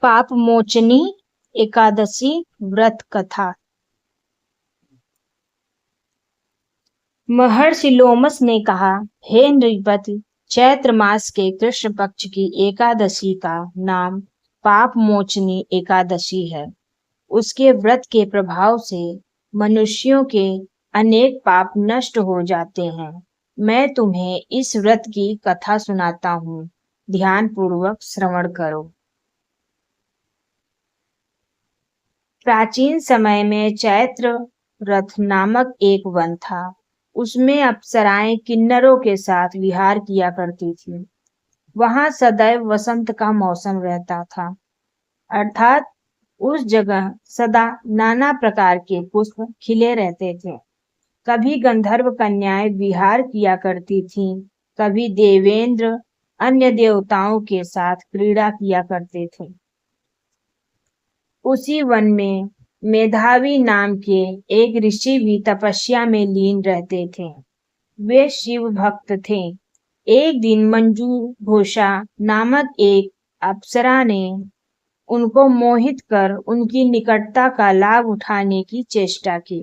पाप मोचनी एकादशी व्रत कथा। महर्षि लोमस ने कहा, हे नृपति, चैत्र मास के कृष्ण पक्ष की एकादशी का नाम पाप मोचनी एकादशी है। उसके व्रत के प्रभाव से मनुष्यों के अनेक पाप नष्ट हो जाते हैं। मैं तुम्हें इस व्रत की कथा सुनाता हूँ, ध्यान पूर्वक श्रवण करो। प्राचीन समय में चैत्र रथ नामक एक वन था। उसमें अप्सराएं किन्नरों के साथ विहार किया करती थी। वहां सदैव वसंत का मौसम रहता था, अर्थात उस जगह सदा नाना प्रकार के पुष्प खिले रहते थे। कभी गंधर्व कन्याएं विहार किया करती थीं, कभी देवेंद्र अन्य देवताओं के साथ क्रीड़ा किया करते थे। उसी वन में मेधावी नाम के एक ऋषि भी तपस्या में लीन रहते थे। वे शिव भक्त थे। एक दिन मंजू घोषा नामक एक अप्सरा ने उनको मोहित कर उनकी निकटता का लाभ उठाने की चेष्टा की।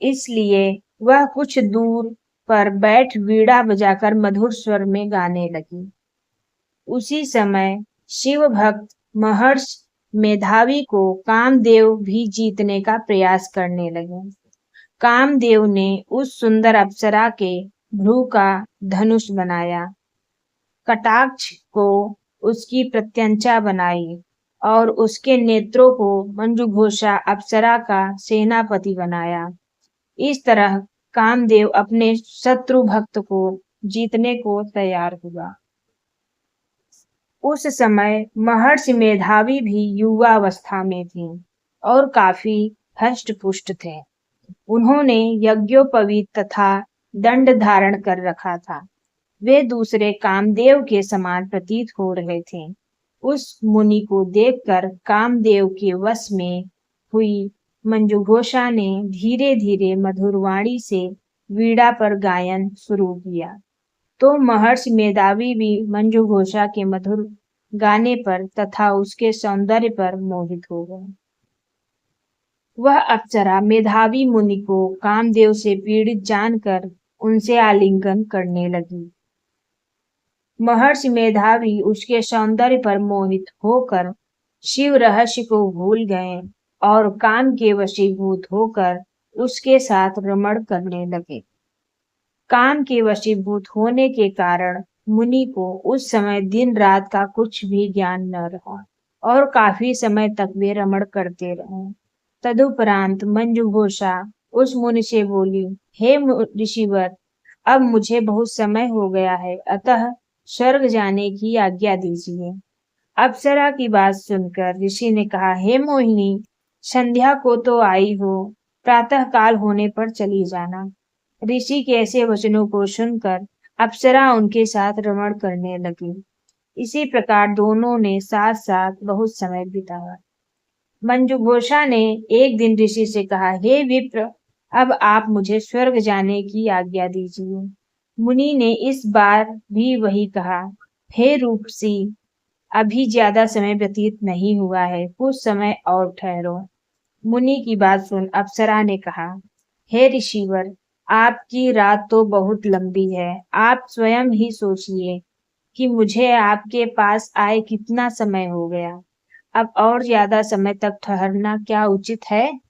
इसलिए वह कुछ दूर पर बैठ वीणा बजाकर मधुर स्वर में गाने लगी। उसी समय शिव भक्त महर्षि मेधावी को कामदेव भी जीतने का प्रयास करने लगे। कामदेव ने उस सुंदर अप्सरा के भ्रू का धनुष बनाया, कटाक्ष को उसकी प्रत्यंचा बनाई और उसके नेत्रों को मंजुघोषा अप्सरा का सेनापति बनाया। इस तरह कामदेव अपने शत्रु भक्त को जीतने को तैयार हुआ। उस समय महर्षि मेधावी भी युवावस्था में थे और काफी हष्ट पुष्ट थे। उन्होंने यज्ञोपवीत तथा दंड धारण कर रखा था। वे दूसरे कामदेव के समान प्रतीत हो रहे थे। उस मुनि को देखकर कामदेव के वश में हुई मंजुघोषा ने धीरे धीरे मधुरवाणी से वीणा पर गायन शुरू किया। तो महर्षि मेधावी भी मंजुघोषा के मधुर गाने पर तथा उसके सौंदर्य पर मोहित हो गए। वह अप्सरा मेधावी मुनि को कामदेव से पीड़ित जानकर उनसे आलिंगन करने लगी। महर्षि मेधावी उसके सौंदर्य पर मोहित होकर शिव रहस्य को भूल गए और काम के वशीभूत होकर उसके साथ रमण करने लगे। काम के वशीभूत होने के कारण मुनि को उस समय दिन रात का कुछ भी ज्ञान न रहा और काफी समय तक वे रमण करते रहे। तदुपरांत मंजुघोषा उस मुनि से बोली, हे ऋषिवर, अब मुझे बहुत समय हो गया है, अतः स्वर्ग जाने की आज्ञा दीजिए। अप्सरा की बात सुनकर ऋषि ने कहा, हे मोहिनी, संध्या को तो आई हो, प्रातः काल होने पर चली जाना। ऋषि के ऐसे वचनों को सुनकर अप्सरा उनके साथ रमण करने लगी। इसी प्रकार दोनों ने साथ साथ बहुत समय बिताया। मंजुघोषा ने एक दिन ऋषि से कहा, हे विप्र, अब आप मुझे स्वर्ग जाने की आज्ञा दीजिए। मुनि ने इस बार भी वही कहा, हे रूपसी, अभी ज्यादा समय व्यतीत नहीं हुआ है, कुछ समय और ठहरो। मुनि की बात सुन अप्सरा ने कहा, हे ऋषिवर, आपकी रात तो बहुत लंबी है। आप स्वयं ही सोचिए कि मुझे आपके पास आए कितना समय हो गया। अब और ज्यादा समय तक ठहरना क्या उचित है?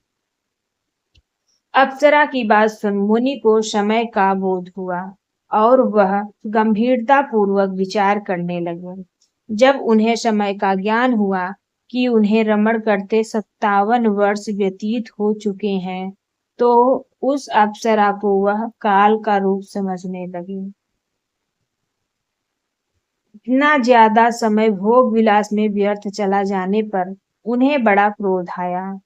अप्सरा की बात सुन मुनि को समय का बोध हुआ और वह गंभीरता पूर्वक विचार करने लगे। जब उन्हें समय का ज्ञान हुआ कि उन्हें रमण करते 57 वर्ष व्यतीत हो चुके हैं, तो उस अप्सरा को वह काल का रूप समझने लगी। इतना ज्यादा समय भोग विलास में व्यर्थ चला जाने पर उन्हें बड़ा क्रोध आया।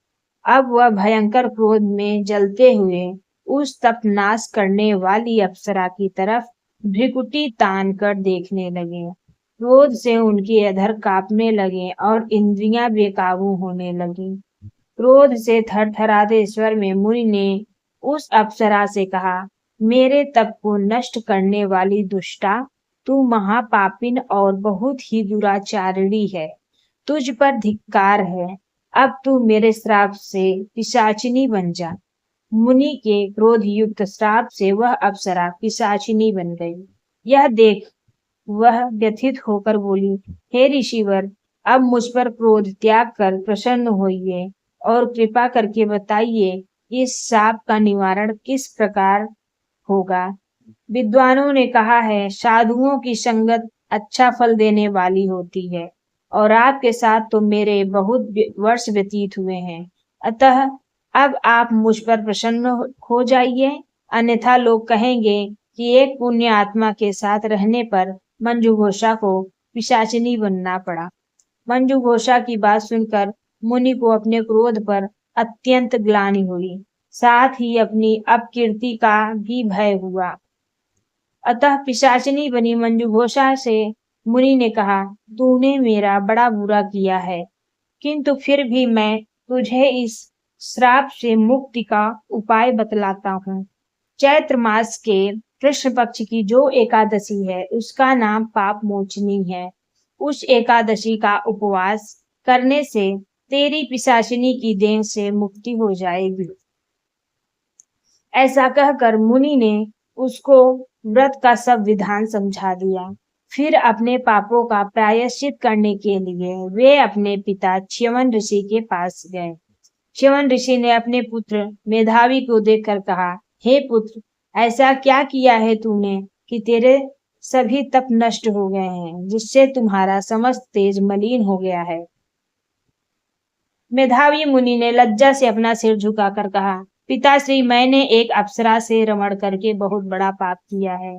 अब वह भयंकर क्रोध में जलते हुए उस तपनाश करने वाली अप्सरा की तरफ भ्रिकुटी तान कर देखने लगे। क्रोध से उनके अधर कांपने लगे और इंद्रियां बेकाबू होने लगी। क्रोध से थरथराते स्वर में मुनि ने उस अप्सरा से कहा, मेरे तप को नष्ट करने वाली दुष्टा, तू महापापिन और बहुत ही दुराचारिणी है। तुझ पर धिक्कार है। अब तू मेरे श्राप से पिशाचिनी बन जा। मुनि के क्रोध युक्त श्राप से वह अप्सरा पिशाचिनी बन गई। यह देख वह व्यथित होकर बोली, हे ऋषिवर, अब मुझ पर क्रोध त्याग कर प्रसन्न होइए और कृपा करके बताइए इस शाप का निवारण किस प्रकार होगा। विद्वानों ने कहा है, साधुओं की संगत अच्छा फल देने वाली होती है और आपके साथ तो मेरे बहुत वर्ष व्यतीत हुए हैं। अतः अब आप मुझ पर प्रसन्न हो जाइए, अन्यथा लोग कहेंगे कि एक पुण्य आत्मा के साथ रहने पर मंजू घोषा को पिशाचिनी बनना पड़ा। मंजू घोषा की बात सुनकर मुनि को अपने क्रोध पर अत्यंत ग्लानि हुई, साथ ही अपनी अपकीर्ति का भी भय हुआ। अतः पिशाचिनी बनी मंजू घोषा से मुनि ने कहा, तूने मेरा बड़ा बुरा किया है, किंतु फिर भी मैं तुझे इस श्राप से मुक्ति का उपाय बतलाता हूँ। चैत्र मास के कृष्ण पक्ष की जो एकादशी है उसका नाम पाप मोचनी है। उस एकादशी का उपवास करने से तेरी पिशाचिनी की देह से मुक्ति हो जाएगी। ऐसा कहकर मुनि ने उसको व्रत का सब विधान समझा दिया। फिर अपने पापों का प्रायश्चित करने के लिए वे अपने पिता च्यवन ऋषि के पास गए। च्यवन ऋषि ने अपने पुत्र मेधावी को देखकर कहा, हे पुत्र, ऐसा क्या किया है तूने कि तेरे सभी तप नष्ट हो गए हैं, जिससे तुम्हारा समस्त तेज मलिन हो गया है। मेधावी मुनि ने लज्जा से अपना सिर झुकाकर कहा, पिताश्री, मैंने एक अप्सरा से रमण करके बहुत बड़ा पाप किया है।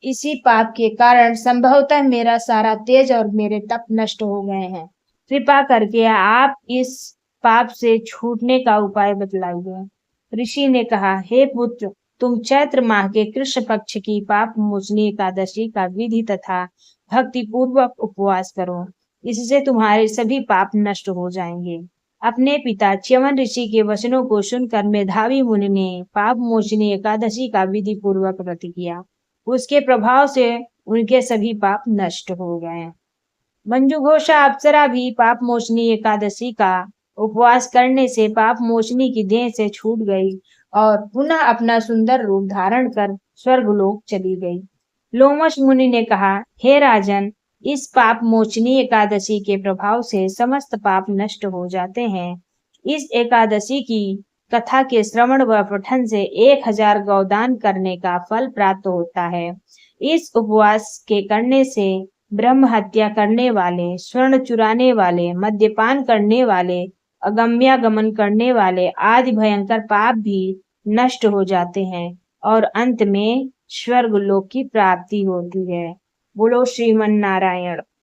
इसी पाप के कारण संभवतः मेरा सारा तेज और मेरे तप नष्ट हो गए हैं। कृपा करके आप इस पाप से छूटने का उपाय बतलाइए। ऋषि ने कहा, हे पुत्र, तुम चैत्र माह के कृष्ण पक्ष की पाप मोचनी एकादशी का विधि तथा भक्ति पूर्वक उपवास करो। इससे तुम्हारे सभी पाप नष्ट हो जाएंगे। अपने पिता च्यवन ऋषि के वचनों को सुनकर मेधावी मुनि ने पाप मोचनी एकादशी का विधि पूर्वक व्रत किया। उसके प्रभाव से उनके सभी पाप नष्ट हो गए। मंजू घोषा अप्सरा भी पाप मोचनी एकादशी का उपवास करने से पाप मोचनी की देह से छूट गई और पुनः अपना सुंदर रूप धारण कर स्वर्गलोक चली गई। लोमश मुनि ने कहा, हे राजन, इस पाप मोचनी एकादशी के प्रभाव से समस्त पाप नष्ट हो जाते हैं। इस एकादशी की कथा के श्रवण व पठन से 1000 गौदान करने का फल प्राप्त होता है। इस उपवास के करने से ब्रह्म हत्या करने वाले, स्वर्ण चुराने वाले, मद्यपान करने वाले, अगम्यागमन करने वाले आदि भयंकर पाप भी नष्ट हो जाते हैं और अंत में स्वर्ग लोक की प्राप्ति होती है। बोलो श्रीमन नारायण।